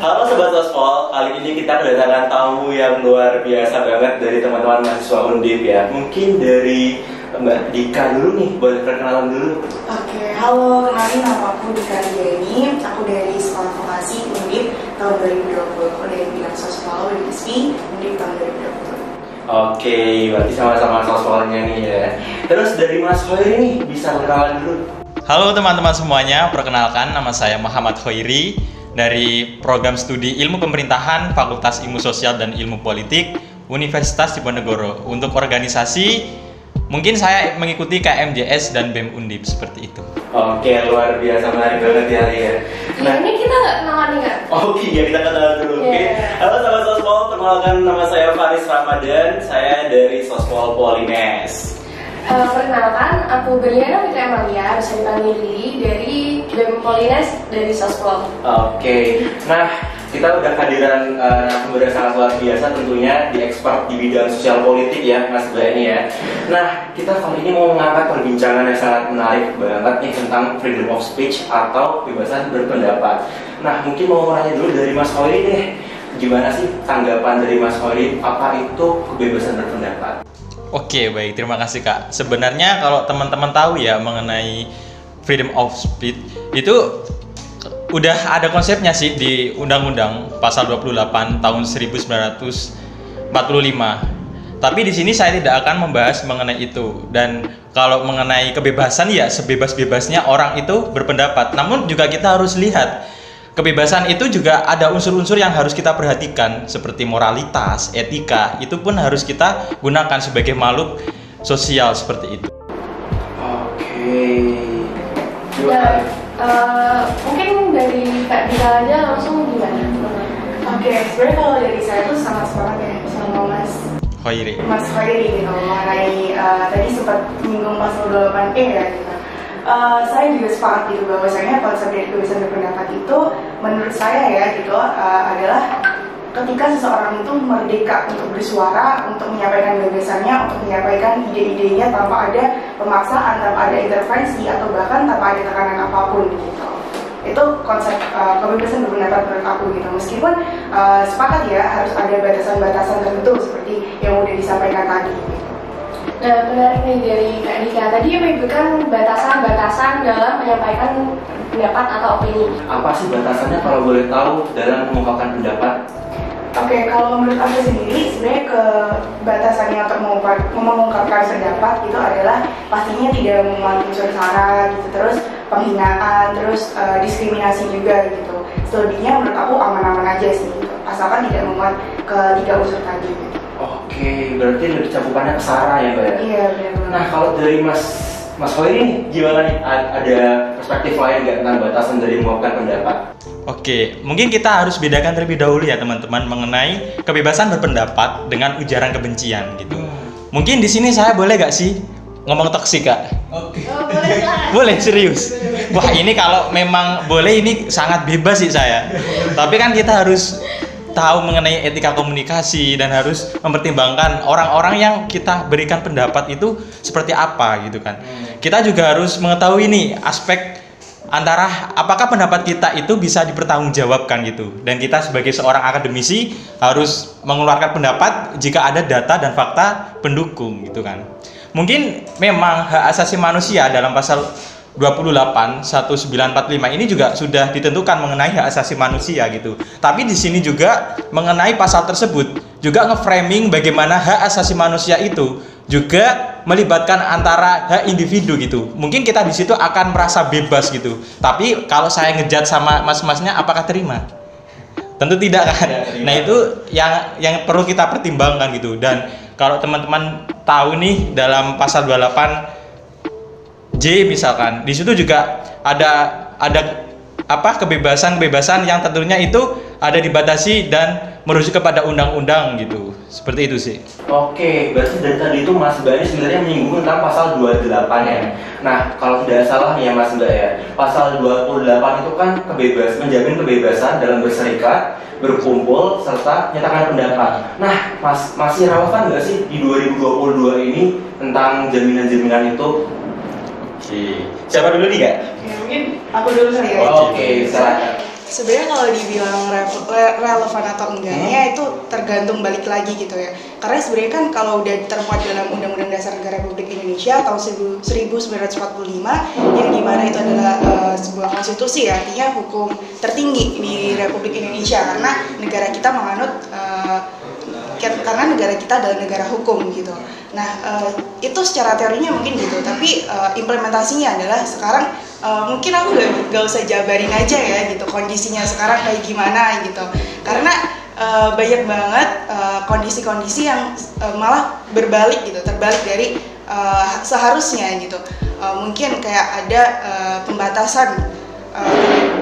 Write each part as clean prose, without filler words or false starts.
Halo Sobat Sospol, kali ini kita kedatangan tamu yang luar biasa banget dari teman-teman mahasiswa Undip ya. Mungkin dari Mbak Dika dulu nih, boleh perkenalan dulu. Oke, halo, kenalin nama aku Dika Diani. Aku dari Sekolah Vokasi Undip tahun 2020. Aku dari bidang Sospol UNISP Undip tahun 2020. Oke, berarti sama-sama sospolnya nih ya. Terus dari Mas Hoiri nih, bisa perkenalan dulu. Halo teman-teman semuanya, perkenalkan nama saya Muhammad Hoiri dari Program Studi Ilmu Pemerintahan Fakultas Ilmu Sosial dan Ilmu Politik Universitas Diponegoro. Untuk organisasi, mungkin saya mengikuti KMJS dan BEM Undip seperti itu. Oke, luar biasa, menarik banget ya Ria. Nah, ini kita nggak kenalan nih nggak? Oke, ya kita kenalan dulu. Oke. Halo Sobat Sospol, perkenalkan nama saya Faris Ramadan, saya dari Sospol Polines. Perkenalkan, aku Berliana Fitri Amalia, bisa dipanggil Lili dari BEM Polines dari Sospol. Oke, nah kita udah kehadiran narasumber yang sangat luar biasa tentunya di expert di bidang sosial politik ya Mas Bani ya. Nah kita kali ini mau mengangkat perbincangan yang sangat menarik banget nih tentang freedom of speech atau kebebasan berpendapat. Nah mungkin mau nanya dulu dari Mas Hoiri nih, gimana sih tanggapan dari Mas Hoiri, apa itu kebebasan berpendapat? Oke, baik, terima kasih Kak. Sebenarnya kalau teman-teman tahu ya mengenai freedom of speech itu udah ada konsepnya sih di Undang-Undang Pasal 28 tahun 1945. Tapi di sini saya tidak akan membahas mengenai itu. Dan kalau mengenai kebebasan ya sebebas-bebasnya orang itu berpendapat. Namun juga kita harus lihat kebebasan itu juga ada unsur-unsur yang harus kita perhatikan seperti moralitas, etika, itu pun harus kita gunakan sebagai makhluk sosial seperti itu. Oke. Dan mungkin dari Kak Dika aja langsung gimana? Oke, sebenarnya kalau dari saya tuh sangat sepakat ya sama Mas Hoiri gitu mengenai tadi sempat menyinggung pasal 28E ya gitu. Saya juga sepakat gitu bahwasanya konsep dari kebebasan berpendapat itu menurut saya ya gitu adalah ketika seseorang itu merdeka untuk bersuara, untuk menyampaikan gagasannya, untuk menyampaikan ide-idenya tanpa ada pemaksaan, tanpa ada intervensi atau bahkan tanpa ada tekanan apapun gitu. Itu konsep kebebasan berpendapat menurut aku gitu. Meskipun sepakat ya harus ada batasan-batasan tertentu seperti yang udah disampaikan tadi gitu. Nah, menarik nih dari Kak Dika, tadi menyebutkan batasan-batasan dalam menyampaikan pendapat atau opini. Apa sih batasannya kalau boleh tahu dalam mengungkapkan pendapat? Oke, kalau menurut aku sendiri sebenarnya batasannya untuk mengungkapkan pendapat itu adalah pastinya tidak memuat unsur sara gitu, terus penghinaan, terus diskriminasi juga gitu. Selebihnya menurut aku aman-aman aja sih gitu, asalkan tidak memuat ketiga unsur tadi gitu. Oke, berarti lebih cakupannya ke sara ya Mbak ya? Iya, benar. Nah kalau dari Mas Hoiri nih, gimana nih? Ada perspektif lain nggak tentang batasan dari mengungkapkan pendapat? Oke, mungkin kita harus bedakan terlebih dahulu ya teman-teman mengenai kebebasan berpendapat dengan ujaran kebencian gitu. Mungkin di sini saya boleh gak sih ngomong toksik Kak? Oke. Boleh, serius. Wah ini kalau memang boleh ini sangat bebas sih saya. Tapi kan kita harus tahu mengenai etika komunikasi dan harus mempertimbangkan orang-orang yang kita berikan pendapat itu seperti apa gitu kan. Kita juga harus mengetahui nih aspek antara apakah pendapat kita itu bisa dipertanggungjawabkan gitu. Dan kita sebagai seorang akademisi harus mengeluarkan pendapat jika ada data dan fakta pendukung gitu kan. Mungkin memang hak asasi manusia dalam pasal 28 1945 ini juga sudah ditentukan mengenai hak asasi manusia gitu. Tapi di sini juga mengenai pasal tersebut juga nge-framing bagaimana hak asasi manusia itu juga melibatkan antara hak individu gitu. Mungkin kita di situ akan merasa bebas gitu. Tapi kalau saya ngejat sama mas-masnya apakah terima? Tentu tidak kan. Nah, itu yang perlu kita pertimbangkan gitu. Dan kalau teman-teman tahu nih dalam pasal 28 J misalkan, di situ juga ada kebebasan yang tentunya itu ada dibatasi dan merujuk kepada undang-undang gitu. Seperti itu sih. Oke, berarti dari tadi itu Mas Bani sebenarnya menyinggung tentang pasal 28 ya. Nah, kalau tidak salah nih ya Mas Mbak ya, pasal 28 itu kan menjamin kebebasan dalam berserikat, berkumpul, serta menyatakan pendapat. Nah, masih relevan nggak sih di 2022 ini tentang jaminan-jaminan itu? Oke. Siapa dulu nih Kak? Ya, mungkin aku dulu kali ya. Oke, silakan. Sebenarnya kalau dibilang relevan atau enggaknya itu tergantung balik lagi gitu ya. Karena sebenarnya kan kalau udah termuat dalam Undang-Undang Dasar Negara Republik Indonesia tahun 1945 yang dimana itu adalah sebuah konstitusi ya, artinya hukum tertinggi di Republik Indonesia karena negara kita menganut karena negara kita adalah negara hukum gitu. Nah itu secara teorinya mungkin gitu, tapi implementasinya adalah sekarang mungkin aku gak usah jabarin aja ya gitu kondisinya sekarang kayak gimana gitu, karena banyak banget kondisi-kondisi yang malah berbalik gitu, terbalik dari seharusnya gitu. Mungkin kayak ada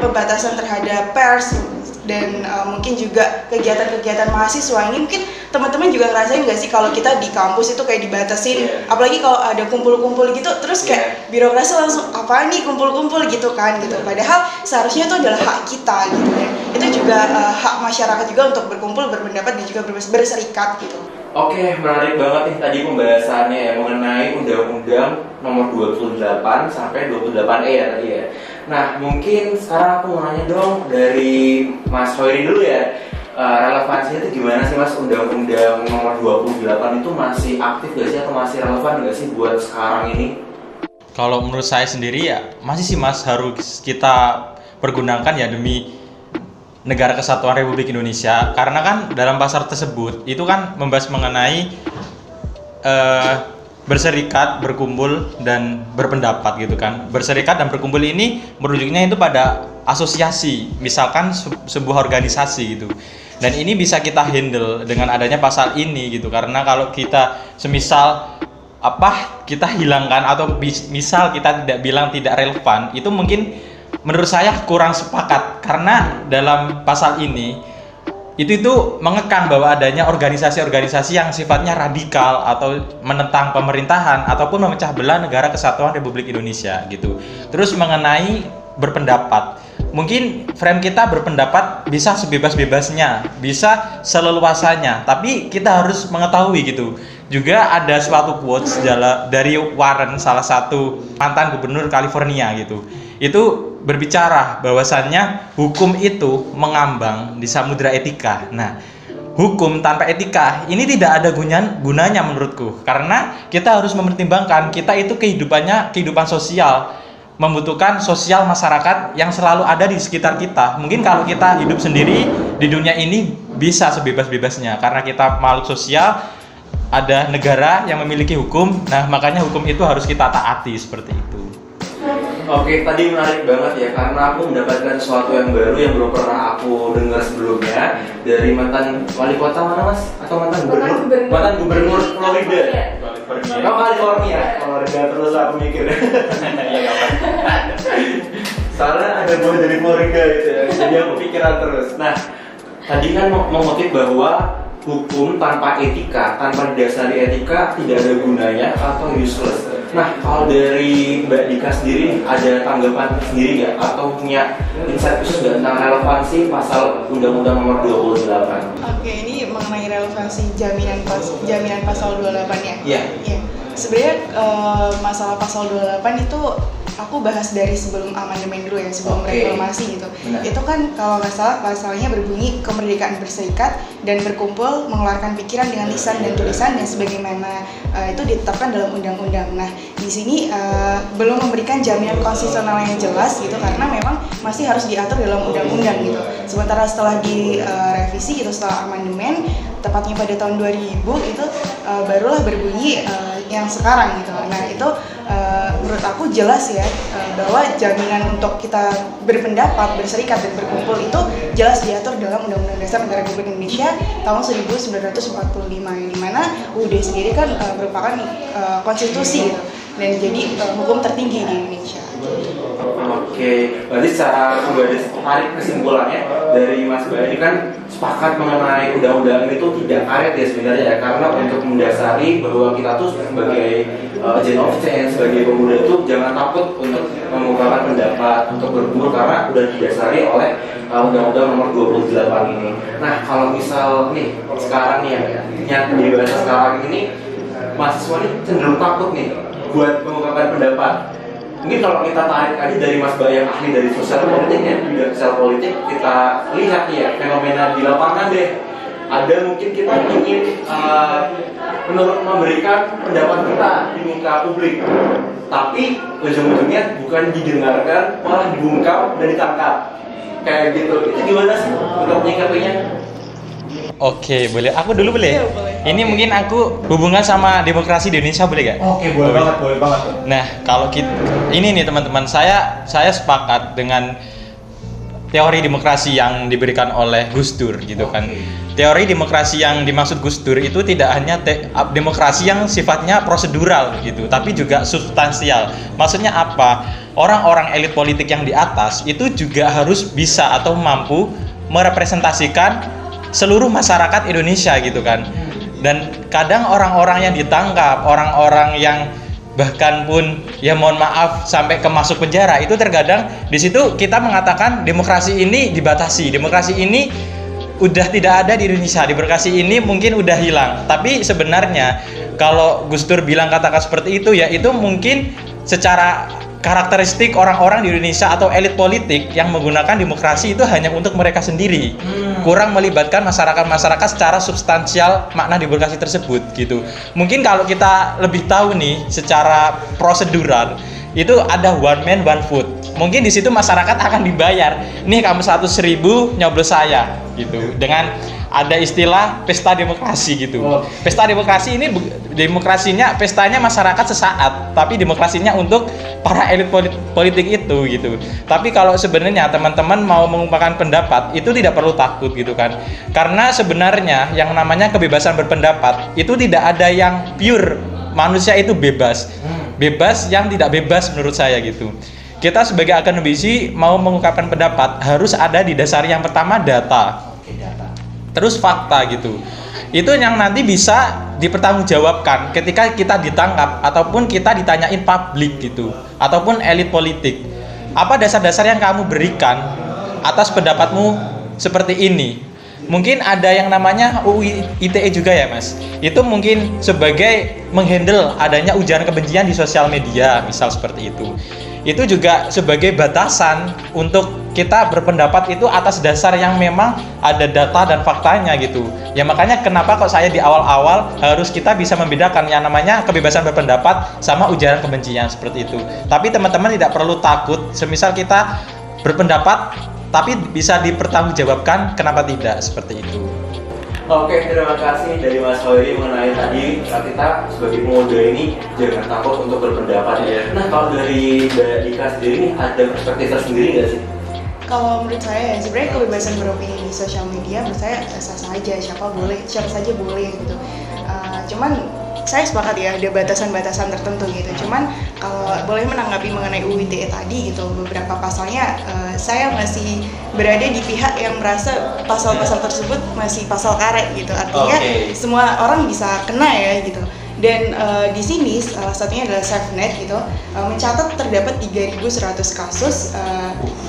pembatasan terhadap pers dan mungkin juga kegiatan-kegiatan mahasiswa ini mungkin teman-teman juga ngerasain nggak sih kalau kita di kampus itu kayak dibatasin, apalagi kalau ada kumpul-kumpul gitu terus kayak birokrasi langsung apa nih kumpul-kumpul gitu kan gitu, padahal seharusnya itu adalah hak kita gitu ya, itu juga hak masyarakat juga untuk berkumpul, berpendapat dan juga berserikat gitu. Oke, menarik banget nih tadi pembahasannya ya mengenai Undang-Undang Nomor 28 sampai 28E ya tadi ya. Nah, mungkin sekarang aku mau nanya dong dari Mas Hoiri dulu ya. Relevansinya itu gimana sih Mas, Undang-Undang Nomor 28 itu masih aktif gak sih atau masih relevan gak sih buat sekarang ini? Kalau menurut saya sendiri ya masih sih Mas, harus kita pergunakan ya demi Negara Kesatuan Republik Indonesia, karena kan dalam pasal tersebut itu kan membahas mengenai berserikat, berkumpul dan berpendapat gitu kan. Berserikat dan berkumpul ini merujuknya itu pada asosiasi, misalkan sebuah organisasi gitu. Dan ini bisa kita handle dengan adanya pasal ini gitu, karena kalau kita semisal kita hilangkan atau misal kita tidak relevan, itu mungkin menurut saya kurang sepakat, karena dalam pasal ini itu mengekang bahwa adanya organisasi-organisasi yang sifatnya radikal atau menentang pemerintahan ataupun memecah belah Negara Kesatuan Republik Indonesia gitu. Terus mengenai berpendapat, mungkin frame kita berpendapat bisa sebebas-bebasnya, bisa seleluasanya, tapi kita harus mengetahui gitu. Juga ada suatu quotes dari Warren, salah satu mantan gubernur California gitu. Itu berbicara bahwasannya hukum itu mengambang di samudra etika. Nah, hukum tanpa etika ini tidak ada gunanya menurutku, karena kita harus mempertimbangkan kita itu kehidupan sosial, membutuhkan sosial masyarakat yang selalu ada di sekitar kita. Mungkin kalau kita hidup sendiri di dunia ini bisa sebebas-bebasnya, karena kita makhluk sosial, ada negara yang memiliki hukum. Nah, makanya hukum itu harus kita taati seperti itu. Oke, tadi menarik banget ya, karena aku mendapatkan sesuatu yang baru yang belum pernah aku dengar sebelumnya dari mantan wali kota mana Mas? Atau mantan gubernur? Mantan gubernur Florida. Oh, California. Florida terus aku mikir. Soalnya ada gue dari Florida gitu ya, jadi aku pikiran terus. Nah, tadi kan mengutip bahwa hukum tanpa etika, tanpa didasari etika tidak ada gunanya atau useless. Nah, kalau dari Mbak Dika sendiri ada tanggapan sendiri nggak atau punya insight khusus nggak tentang relevansi pasal Undang-Undang Nomor 28? Oke, ini mengenai relevansi jaminan pasal 28 ya? Iya. Iya. Sebenarnya masalah pasal 28 itu aku bahas dari sebelum amandemen dulu ya, sebelum reformasi gitu. Benar. Itu kan kalau nggak salah pasalnya berbunyi kemerdekaan berserikat dan berkumpul, mengeluarkan pikiran dengan lisan dan tulisan dan sebagaimana itu ditetapkan dalam undang-undang. Nah, di sini belum memberikan jaminan konstitusional yang jelas gitu, karena memang masih harus diatur dalam undang-undang gitu. Sementara setelah direvisi gitu, setelah amandemen tepatnya pada tahun 2000 itu barulah berbunyi yang sekarang gitu. Nah, itu menurut aku jelas ya bahwa jaminan untuk kita berpendapat, berserikat dan berkumpul itu jelas diatur dalam Undang-Undang Dasar Negara Republik Indonesia tahun 1945, yang dimana UUD sendiri kan merupakan konstitusi gitu, dan jadi hukum tertinggi di Indonesia. Oke, berarti secara garis tarik kesimpulannya dari Mas Bayu kan sepakat mengenai undang-undang itu tidak karet ya sebenarnya ya, karena untuk mendasari bahwa kita tuh sebagai agent of change, sebagai pemuda itu jangan takut untuk mengungkapkan pendapat, untuk berkumpul, karena udah didasari oleh Undang-Undang Nomor 28 ini. Nah, kalau misal nih sekarang nih ya, di bahasa sekarang ini mahasiswa ini cenderung takut nih buat mengungkapkan pendapat. mungkin kalau kita tarik aja dari Mas Ba yang ahli dari sosial politik ya, bidang sosial politik, kita lihat nih ya fenomena di lapangan deh. Ada mungkin kita ingin memberikan pendapat kita di muka publik, tapi ujung-ujungnya bukan didengarkan, malah dibungkam dan ditangkap kayak gitu. Itu gimana sih untuk menyikapinya? Oke, boleh. Aku dulu boleh? Iya, boleh. Ini mungkin aku hubungan sama demokrasi di Indonesia, boleh gak? Oke, boleh banget. Nah, kalau kita ini nih teman-teman, saya sepakat dengan teori demokrasi yang diberikan oleh Gus Dur gitu kan. Teori demokrasi yang dimaksud Gus Dur itu tidak hanya demokrasi yang sifatnya prosedural gitu, tapi juga substansial. Maksudnya apa? Orang-orang elit politik yang di atas itu juga harus bisa atau mampu merepresentasikan seluruh masyarakat Indonesia gitu kan. Dan kadang orang-orang yang ditangkap, orang-orang yang bahkan pun ya mohon maaf sampai ke masuk penjara, itu terkadang di situ kita mengatakan demokrasi ini dibatasi, demokrasi ini udah tidak ada di Indonesia, demokrasi ini mungkin udah hilang. Tapi sebenarnya kalau Gus Dur bilang katakan seperti itu ya, itu mungkin secara karakteristik orang-orang di Indonesia atau elit politik yang menggunakan demokrasi itu hanya untuk mereka sendiri, kurang melibatkan masyarakat-masyarakat secara substansial makna demokrasi tersebut gitu. Mungkin kalau kita lebih tahu nih secara prosedural itu ada one man one vote. Mungkin di situ masyarakat akan dibayar. Nih kamu 100.000 nyoblos saya gitu. Dengan ada istilah pesta demokrasi gitu. Pesta demokrasi ini demokrasinya, pestanya masyarakat sesaat, tapi demokrasinya untuk para elit politik itu gitu. Tapi kalau sebenarnya teman-teman mau mengungkapkan pendapat itu tidak perlu takut gitu kan. Karena sebenarnya yang namanya kebebasan berpendapat itu tidak ada yang pure. Manusia itu bebas. Bebas yang tidak bebas menurut saya gitu. Kita sebagai akademisi mau mengungkapkan pendapat harus ada di dasar yang pertama data, terus fakta gitu. Itu yang nanti bisa dipertanggungjawabkan ketika kita ditangkap ataupun kita ditanyain publik gitu, ataupun elit politik. Apa dasar-dasar yang kamu berikan atas pendapatmu seperti ini? Mungkin ada yang namanya UU ITE juga ya Mas. Itu mungkin sebagai menghandle adanya ujaran kebencian di sosial media, misal seperti itu. Itu juga sebagai batasan untuk kita berpendapat itu atas dasar yang memang ada data dan faktanya gitu. Ya makanya kenapa kok saya di awal-awal harus kita bisa membedakan yang namanya kebebasan berpendapat sama ujaran kebencian seperti itu. Tapi teman-teman tidak perlu takut, semisal kita berpendapat tapi bisa dipertanggungjawabkan, kenapa tidak seperti itu. Oke, terima kasih dari Mas Hoiri mengenai tadi kita sebagai pemuda ini jangan takut untuk berpendapat ya. Nah, kalau dari Mbak Dika sendiri ada perspektif tersendiri nggak sih? Kalau menurut saya sebenarnya kebebasan beropini di sosial media menurut saya sah-sah saja, siapa saja boleh gitu. Cuman saya sepakat ya ada batasan-batasan tertentu gitu. Cuman kalau boleh menanggapi mengenai UU ITE tadi gitu, beberapa pasalnya saya masih berada di pihak yang merasa pasal-pasal tersebut masih pasal karet gitu. Artinya semua orang bisa kena ya gitu. Dan di sini salah satunya adalah SafeNet gitu, mencatat terdapat 3.100 kasus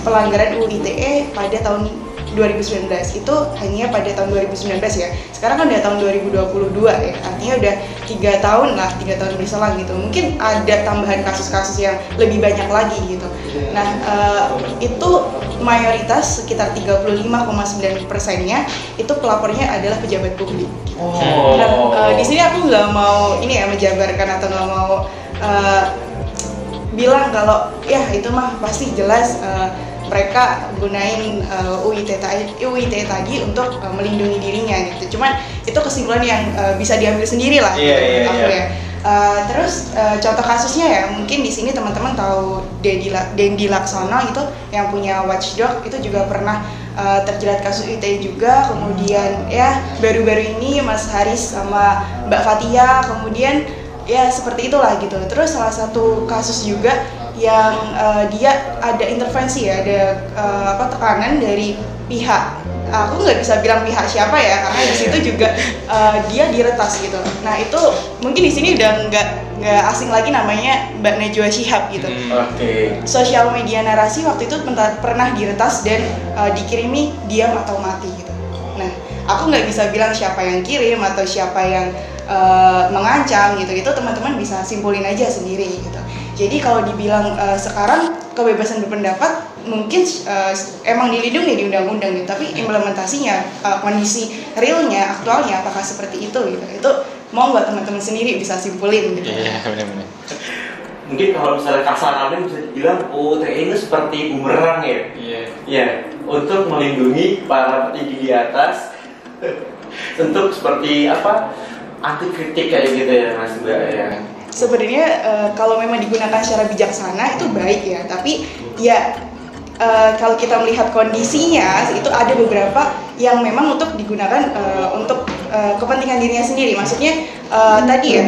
pelanggaran UU ITE pada tahun 2019. Itu hanya pada tahun 2019 ya. Sekarang kan udah tahun 2022 ya. Artinya udah 3 tahun lah, 3 tahun berselang gitu. Mungkin ada tambahan kasus-kasus yang lebih banyak lagi gitu. Nah, itu mayoritas sekitar 35,9%-nya itu pelapornya adalah pejabat publik. Nah, di sini aku nggak mau ini ya menjabarkan atau nggak mau bilang kalau ya itu mah pasti jelas mereka gunain UU ITE tadi untuk melindungi dirinya gitu. Cuman itu kesimpulan yang bisa diambil sendiri lah gitu aku ya. Terus contoh kasusnya ya mungkin di sini teman-teman tahu Dendi Laksono itu yang punya Watchdog itu juga pernah terjerat kasus ITE juga. Kemudian ya baru-baru ini Mas Haris sama Mbak Fatia kemudian ya seperti itulah gitu. Terus salah satu kasus juga yang dia ada intervensi ya, ada tekanan dari pihak, aku nggak bisa bilang pihak siapa ya karena di situ juga dia diretas gitu. Nah itu mungkin di sini udah nggak asing lagi namanya Mbak Najwa Shihab gitu. Sosial media narasi waktu itu pernah diretas dan dikirimi diam atau mati gitu. Nah aku nggak bisa bilang siapa yang kirim atau siapa yang mengancam gitu. Itu teman-teman bisa simpulin aja sendiri gitu. Jadi kalau dibilang sekarang kebebasan berpendapat mungkin emang dilindungi di undang-undang gitu, tapi implementasinya, kondisi realnya, aktualnya apakah seperti itu gitu. Itu mau nggak teman-teman sendiri bisa simpulin gitu. Iya, benar-benar. Mungkin kalau misalnya kasarannya bisa dibilang UU ITE ini seperti bumerang ya. Iya. Ya, untuk melindungi para petinggi di atas. Untuk seperti apa? Anti kritik kayak gitu ya Mas Mbak ya. Sebenarnya kalau memang digunakan secara bijaksana itu baik ya, tapi ya kalau kita melihat kondisinya itu ada beberapa yang memang untuk digunakan untuk kepentingan dirinya sendiri. Maksudnya tadi ya,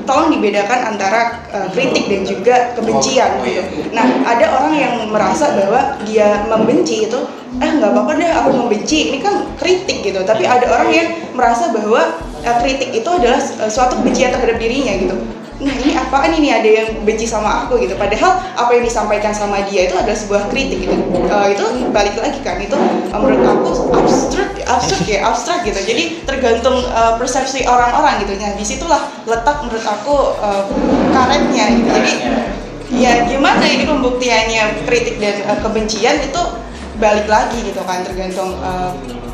tolong dibedakan antara kritik dan juga kebencian gitu. Nah, ada orang yang merasa bahwa dia membenci itu nggak apa-apa deh aku membenci, ini kan kritik gitu. Tapi ada orang yang merasa bahwa kritik itu adalah suatu kebencian terhadap dirinya gitu. Nah ini apaan ini, ada yang benci sama aku gitu, padahal apa yang disampaikan sama dia itu adalah sebuah kritik gitu. Itu balik lagi kan, itu menurut aku abstrak gitu. Jadi tergantung persepsi orang-orang gitu. Nah disitulah letak menurut aku karetnya gitu. Jadi ya gimana ini pembuktiannya, kritik dan kebencian itu balik lagi gitu kan, tergantung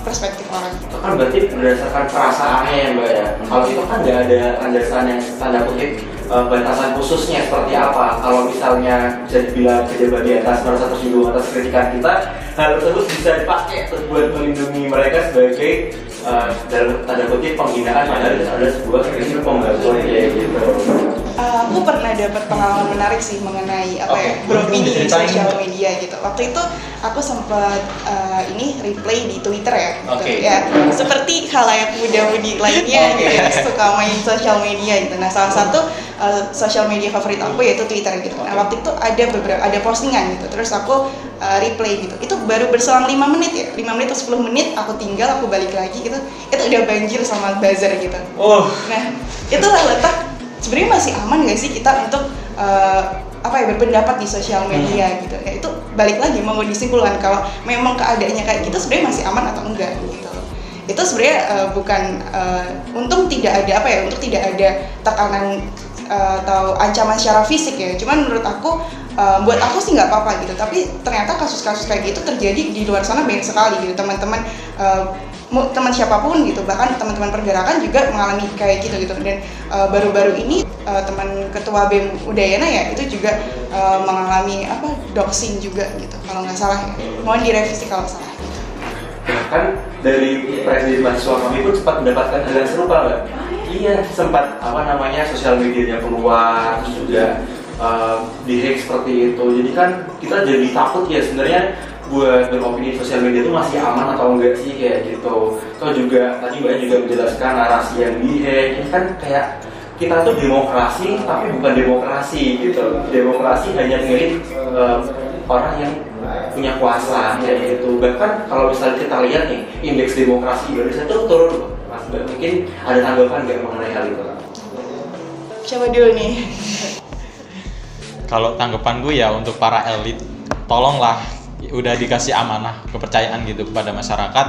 perspektif orang. Itu kan berarti berdasarkan perasaannya ya Mbak ya. Kalau itu kan nggak ada landasan yang tanda kutip batasan khususnya seperti apa. Kalau misalnya bisa dibilang pejabat di atas merasa tersinggung atas kritikan kita, hal tersebut bisa dipakai untuk buat melindungi mereka sebagai dalam tanda kutip penghinaan, padahal ada sebuah kritik pembangunan kayak gitu. Aku pernah dapat pengalaman menarik sih mengenai beropini di sosial media gitu. Waktu itu aku sempat replay di Twitter ya. Oke. Ya, seperti khalayak muda-mudi lainnya gitu ya, suka main sosial media gitu. Nah, salah satu sosial media favorit aku yaitu Twitter gitu. Nah, waktu itu ada postingan gitu. Terus aku replay gitu. Itu baru berselang 5 menit ya. 5 menit atau 10 menit aku tinggal, aku balik lagi gitu. Itu udah banjir sama buzzer gitu. Nah, itulah letak sebenarnya masih aman nggak sih kita untuk berpendapat di sosial media gitu. Ya itu balik lagi mau disimpulkan kalau memang keadaannya kayak gitu sebenarnya masih aman atau enggak gitu. Itu sebenarnya bukan untung tidak ada tekanan atau ancaman secara fisik ya. Cuman menurut aku buat aku sih nggak apa-apa gitu. Tapi ternyata kasus-kasus kayak gitu terjadi di luar sana banyak sekali gitu. Teman siapapun gitu, bahkan teman-teman pergerakan juga mengalami kayak gitu. Dan baru-baru ini teman ketua BEM Udayana ya itu juga mengalami doxing juga gitu kalau nggak salah ya. Mohon direvisi kalau salah gitu. Bahkan dari presiden mahasiswa kami pun sempat mendapatkan hal yang serupa Mbak. Iya, sempat sosial medianya keluar, terus juga di-hack seperti itu. Jadi kan kita jadi takut ya sebenarnya buat beropini di sosial media itu masih aman atau enggak sih kayak gitu. Atau juga tadi Mbak juga menjelaskan narasi yang di-hack. Ini kan kayak kita tuh demokrasi tapi bukan demokrasi gitu. Demokrasi hanya milik orang yang punya kuasa kayak gitu. Bahkan kalau misalnya kita lihat nih indeks demokrasi Indonesia itu turun. Mas Mbak mungkin ada tanggapan nggak mengenai hal itu? Coba dulu nih. Kalau tanggapan gue ya untuk para elit, tolonglah udah dikasih amanah kepercayaan gitu kepada masyarakat.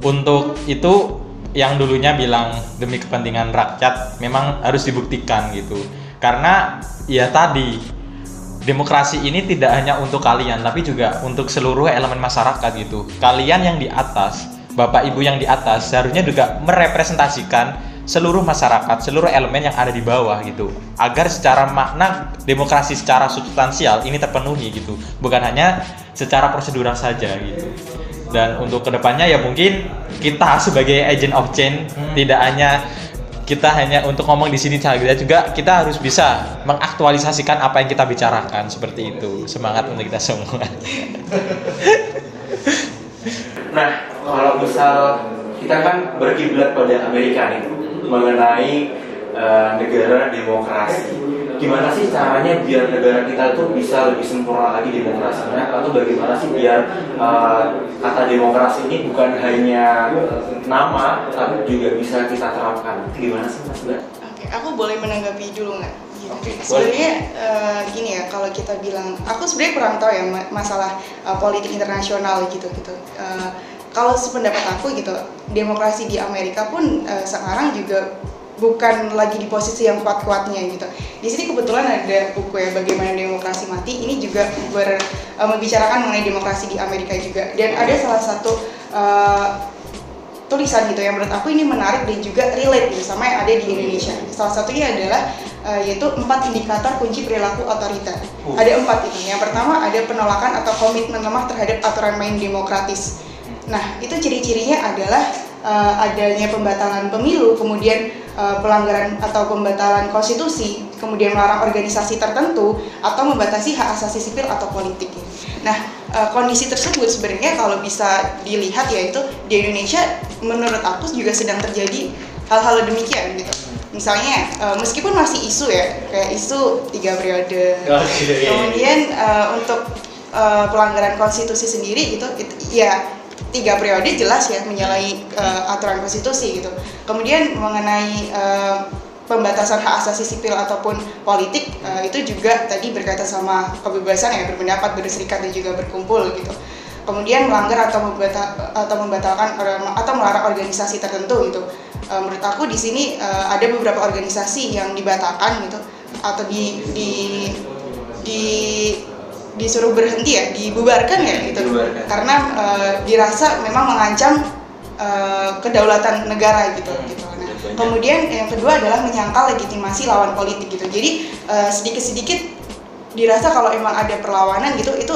Untuk itu yang dulunya bilang demi kepentingan rakyat memang harus dibuktikan gitu. Karena ya tadi demokrasi ini tidak hanya untuk kalian tapi juga untuk seluruh elemen masyarakat gitu. Kalian yang di atas, Bapak Ibu yang di atas seharusnya juga merepresentasikan seluruh masyarakat, seluruh elemen yang ada di bawah gitu, agar secara makna demokrasi secara substansial ini terpenuhi gitu, bukan hanya secara prosedural saja gitu. Dan untuk kedepannya ya mungkin kita sebagai agent of change tidak hanya kita hanya untuk ngomong di sini saja, juga kita harus bisa mengaktualisasikan apa yang kita bicarakan seperti itu. Semangat untuk kita semua. Nah, kalau misal kita kan berkiblat pada Amerika nih mengenai negara demokrasi. Gimana sih caranya biar negara kita tuh bisa lebih sempurna lagi demokrasinya, atau bagaimana sih biar kata demokrasi ini bukan hanya nama tapi juga bisa kita terapkan? Gimana sih Mas Mbak? Oke, aku boleh menanggapi dulu nggak? Oke, sebenarnya gini ya, kalau kita bilang, aku sebenarnya kurang tahu ya masalah politik internasional gitu. Kalau sependapat aku gitu, demokrasi di Amerika pun sekarang juga bukan lagi di posisi yang kuat-kuatnya gitu. Di sini kebetulan ada buku ya, Bagaimana Demokrasi Mati. Ini juga membicarakan mengenai demokrasi di Amerika juga. Dan ada salah satu tulisan gitu yang menurut aku ini menarik dan juga relate gitu sama yang ada di Indonesia. Salah satunya adalah yaitu 4 indikator kunci perilaku otoriter. Ada 4 itu. Yang pertama ada penolakan atau komitmen lemah terhadap aturan main demokratis. Nah, itu ciri-cirinya adalah adanya pembatalan pemilu, kemudian pelanggaran atau pembatalan konstitusi, kemudian melarang organisasi tertentu, atau membatasi hak asasi sipil atau politik. Nah, kondisi tersebut sebenarnya kalau bisa dilihat yaitu di Indonesia menurut aku juga sedang terjadi hal-hal demikian gitu. Misalnya, meskipun masih isu ya, kayak isu 3 periode, kemudian untuk pelanggaran konstitusi sendiri gitu, ya 3 periode jelas ya menyalahi aturan konstitusi gitu. Kemudian mengenai pembatasan hak asasi sipil ataupun politik itu juga tadi berkaitan sama kebebasan ya, berpendapat, berserikat dan juga berkumpul gitu. Kemudian melanggar atau membatalkan atau melarang organisasi tertentu gitu. Menurut aku di sini ada beberapa organisasi yang dibatalkan gitu atau disuruh berhenti ya, dibubarkan ya gitu. Karena dirasa memang mengancam kedaulatan negara gitu. Nah, kemudian yang kedua adalah menyangkal legitimasi lawan politik gitu. Jadi sedikit-sedikit dirasa kalau emang ada perlawanan gitu itu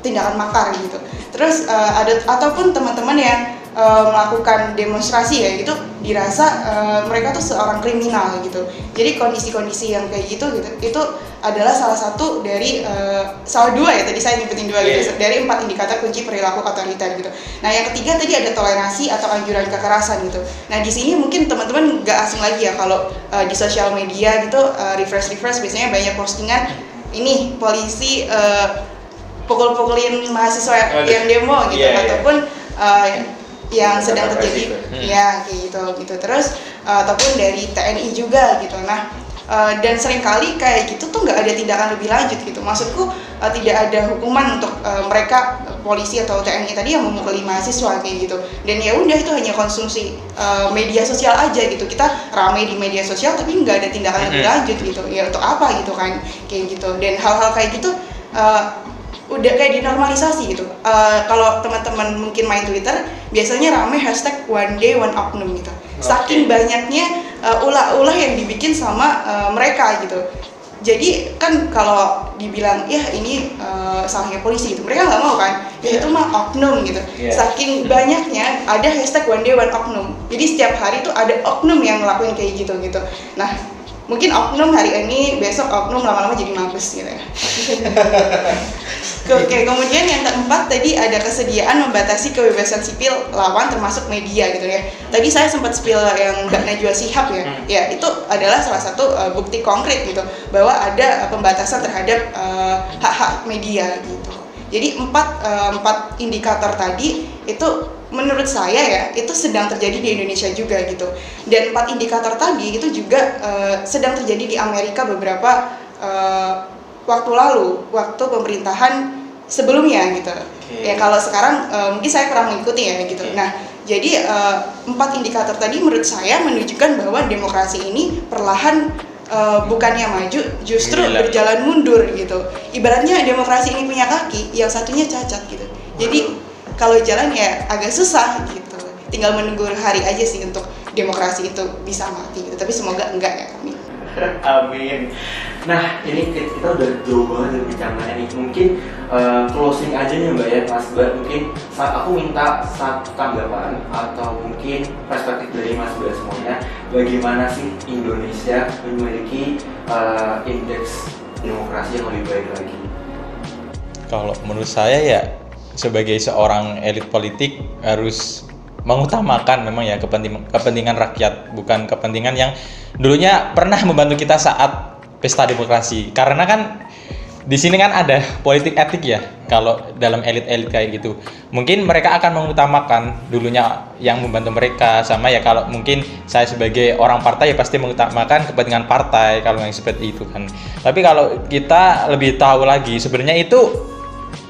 tindakan makar gitu. Terus ada ataupun teman-teman yang melakukan demonstrasi ya gitu dirasa mereka tuh seorang kriminal gitu. Jadi kondisi-kondisi yang kayak gitu itu adalah salah satu dari salah 2 ya, tadi saya nyebutin 2 gitu, dari 4 indikator kunci perilaku otoriter gitu. Nah yang ketiga tadi ada toleransi atau anjuran kekerasan gitu. Nah di sini mungkin teman-teman nggak asing lagi ya kalau di sosial media gitu refresh biasanya banyak postingan ini polisi pukul-pukulin mahasiswa yang demo gitu, ataupun yang sedang terjadi ya kayak gitu terus ataupun dari TNI juga gitu. Nah dan seringkali kayak gitu tuh nggak ada tindakan lebih lanjut gitu. Maksudku tidak ada hukuman untuk mereka polisi atau TNI tadi yang memukuli mahasiswa kayak gitu. Dan ya udah itu hanya konsumsi media sosial aja gitu. Kita ramai di media sosial tapi nggak ada tindakan lebih lanjut gitu. Ya untuk apa gitu kan kayak gitu. Dan hal-hal kayak gitu udah kayak dinormalisasi gitu. Kalau teman-teman mungkin main Twitter, biasanya rame hashtag one day one oknum gitu. Saking banyaknya ulah-ulah yang dibikin sama mereka gitu. Jadi kan kalau dibilang ya ini salahnya polisi gitu, mereka nggak mau kan? Ya itu mah oknum gitu. Saking banyaknya ada hashtag one day one oknum. Jadi setiap hari tuh ada oknum yang ngelakuin kayak gitu. Nah mungkin oknum hari ini, besok oknum lama-lama jadi mabes gitu ya. Oke, kemudian yang keempat tadi ada kesediaan membatasi kebebasan sipil lawan termasuk media gitu ya. Tadi saya sempat spill yang Mbak Najwa Shihab ya. Ya itu adalah salah satu bukti konkret gitu bahwa ada pembatasan terhadap hak-hak media gitu. Jadi empat indikator tadi itu menurut saya ya itu sedang terjadi di Indonesia juga gitu. Dan 4 indikator tadi itu juga sedang terjadi di Amerika beberapa waktu lalu, waktu pemerintahan sebelumnya gitu. Ya kalau sekarang mungkin saya kurang mengikuti ya gitu. Nah jadi 4 indikator tadi menurut saya menunjukkan bahwa demokrasi ini perlahan bukannya maju, justru berjalan mundur gitu. Ibaratnya demokrasi ini punya kaki, yang satunya cacat gitu. Jadi kalau jalan ya agak susah gitu. Tinggal menunggu hari aja sih untuk demokrasi itu bisa mati gitu. Tapi semoga enggak ya kami. Amin. Nah ini kita udah jauh banget dari bincangnya nih. Mungkin closing aja nih Mbak ya, Mas Mbak. Mungkin aku minta satu tanggapan atau mungkin perspektif dari Mas Mbak semuanya. Bagaimana sih Indonesia memiliki indeks demokrasi yang lebih baik lagi? Kalau menurut saya ya sebagai seorang elit politik harus mengutamakan memang ya kepentingan rakyat, bukan kepentingan yang dulunya pernah membantu kita saat pesta demokrasi. Karena kan di sini kan ada politik etik ya, kalau dalam elit-elit kayak gitu. Mungkin mereka akan mengutamakan dulunya yang membantu mereka, sama ya kalau mungkin saya sebagai orang partai ya pasti mengutamakan kepentingan partai kalau yang seperti itu kan. Tapi kalau kita lebih tahu lagi sebenarnya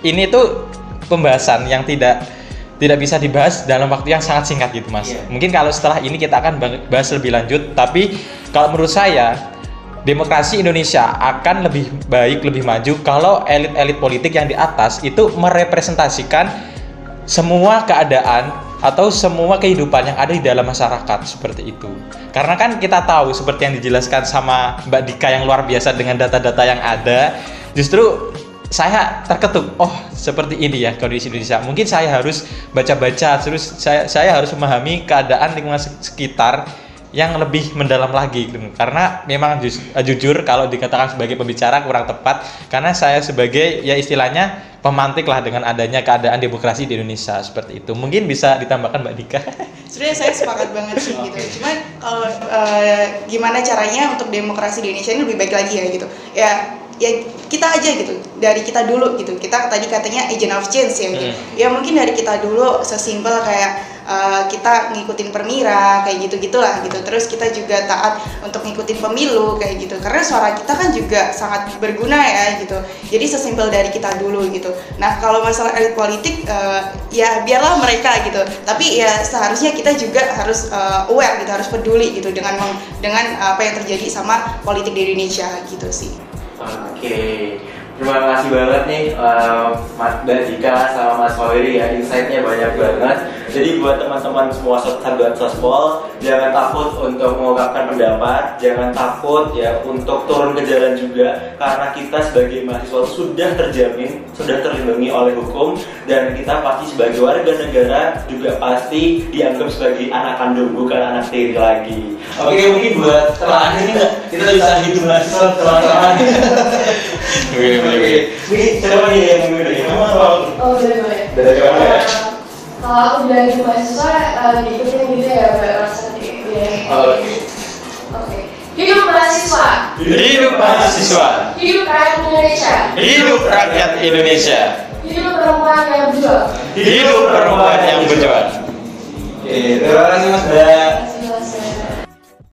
ini tuh pembahasan yang tidak tidak bisa dibahas dalam waktu yang sangat singkat gitu Mas. Mungkin kalau setelah ini kita akan bahas lebih lanjut, tapi kalau menurut saya demokrasi Indonesia akan lebih baik, lebih maju kalau elit-elit politik yang di atas itu merepresentasikan semua keadaan atau semua kehidupan yang ada di dalam masyarakat seperti itu. Karena kan kita tahu seperti yang dijelaskan sama Mbak Dika yang luar biasa dengan data-data yang ada, justru saya terketuk, oh seperti ini ya kondisi Indonesia. Mungkin saya harus baca-baca, terus saya harus memahami keadaan lingkungan sekitar yang lebih mendalam lagi gitu. Karena memang jujur kalau dikatakan sebagai pembicara kurang tepat, karena saya sebagai ya istilahnya pemantik lah dengan adanya keadaan demokrasi di Indonesia seperti itu. Mungkin bisa ditambahkan Mbak Dika. Sebenarnya saya sepakat banget sih gitu. Cuman kalau gimana caranya untuk demokrasi di Indonesia ini lebih baik lagi ya gitu. Ya kita aja gitu, dari kita dulu gitu. Kita tadi katanya agent of change ya gitu. Ya mungkin dari kita dulu, sesimpel kayak kita ngikutin permira kayak gitu-gitulah gitu. Terus kita juga taat untuk ngikutin pemilu kayak gitu. Karena suara kita kan juga sangat berguna ya gitu. Jadi sesimpel dari kita dulu gitu. Nah, kalau masalah elit politik ya biarlah mereka gitu. Tapi ya seharusnya kita juga harus aware gitu, harus peduli gitu dengan apa yang terjadi sama politik di Indonesia gitu sih. Oke, terima kasih banget nih Mbak Dika sama Mas Hoiri ya, insight-nya banyak banget. Jadi buat teman-teman semua sahabat Sospol, jangan takut untuk mengungkapkan pendapat, jangan takut ya untuk turun ke jalan juga, karena kita sebagai mahasiswa sudah terjamin, sudah terlindungi oleh hukum, dan kita pasti sebagai warga negara juga pasti dianggap sebagai anak kandung, bukan anak tiri lagi. Oke, mungkin buat terakhir ini kita bisa hidup mahasiswa teman-teman. Oke. Mungkin siapa nih yang memilih? Oh, boleh. Dari mana ya? Kalau aku bilang itu mahasiswa, diikutin gitu ya, Mbak Rasa. Oke. Hidup mahasiswa. Hidup mahasiswa. Hidup rakyat Indonesia. Hidup rakyat Indonesia. Hidup perempuan yang berjuang. Hidup perempuan yang berjuang. Oke, terima kasih Mas.